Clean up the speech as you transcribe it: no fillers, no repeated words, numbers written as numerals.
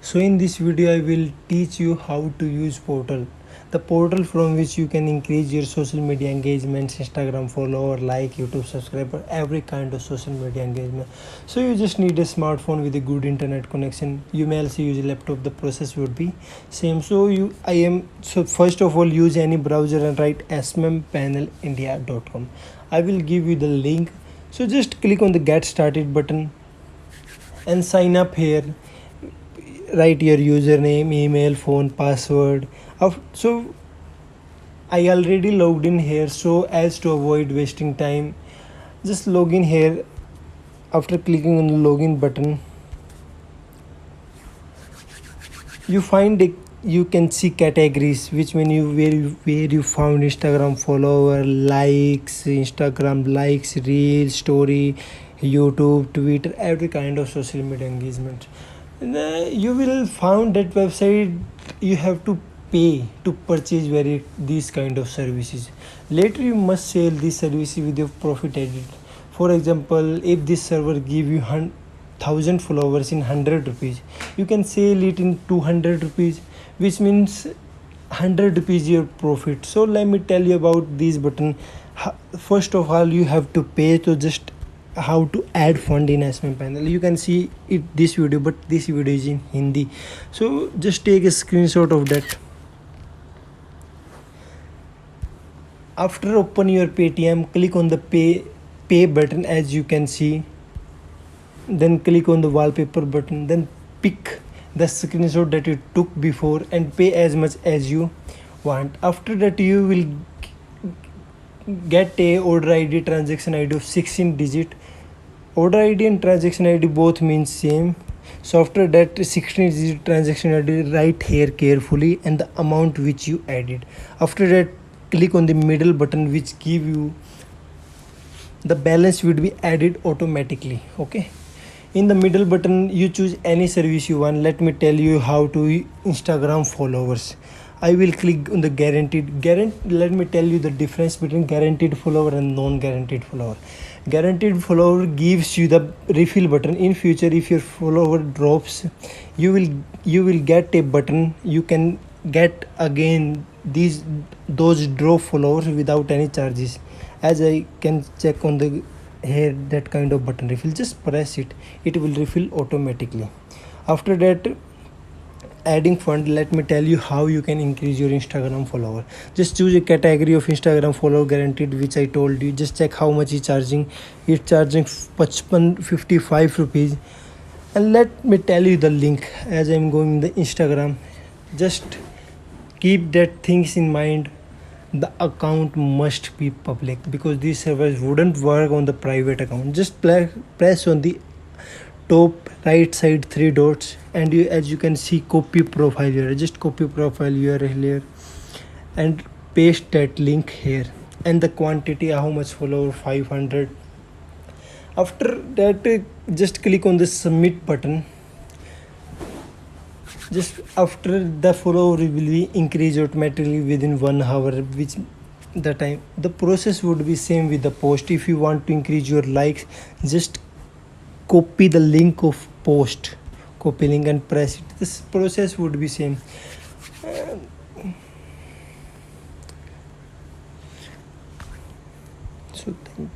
So in this video I will teach you how to use portal, the portal from which you can increase your social media engagements, Instagram follower, like, YouTube subscriber, every kind of social media engagement. So you just need a smartphone with a good internet connection. You may also use a laptop, the process would be same. So first of all, use any browser and write smpanelindia.com. I will give you the link. So just click on the get started button and sign up here. Write your username, email, phone, password. So I already logged in here, so as to avoid wasting time, just log in here. After clicking on the login button, you find you can see categories, which mean where you found Instagram follower, likes, Instagram likes, reels, story, YouTube, Twitter, every kind of social media engagement. And, you will found that website you have to pay to purchase these kind of services. Later you must sell these services with your profit added. For example, if this server give you 1000 followers in 100 rupees, you can sell it in 200 rupees, which means 100 rupees your profit. So let me tell you about this button. First of all, you have to pay to just how to add fund in SM panel. You can see it this video, but this video is in Hindi, so just take a screenshot of that. After open your Paytm, click on the pay button, as you can see. Then click on the wallpaper button, then pick the screenshot that you took before and pay as much as you want. After that, you will get a order ID, transaction ID of 16 digit. Order ID and transaction ID both mean same. So after that 16 digit transaction ID, write here carefully and the amount which you added. After that, click on the middle button, which give you the balance would be added automatically. Okay, in the middle button you choose any service you want. Let me tell you how to Instagram followers. I will click on the guaranteed. Let me tell you the difference between guaranteed follower and non-guaranteed follower. Guaranteed follower gives you the refill button. In future, if your follower drops, you will get a button. You can get again those drop followers without any charges. As I can check on the here, that kind of button refill, just press it, it will refill automatically. After that, adding fund, let me tell you how you can increase your Instagram follower. Just choose a category of Instagram follower guaranteed, which I told you. Just check how much is charging. It's charging 55 rupees. And let me tell you the link. As I'm going the Instagram, just keep that things in mind. The account must be public, because these servers wouldn't work on the private account. Just press on the top right side 3 dots, and as you can see, copy profile URL. Just copy profile URL here and paste that link here, and the quantity, how much follower, 500. After that, just click on the submit button. Just after, the follower will be increased automatically within 1 hour, which the process would be same with the post. If you want to increase your likes, just copy the link of post, copy link and press it. This process would be same. So thank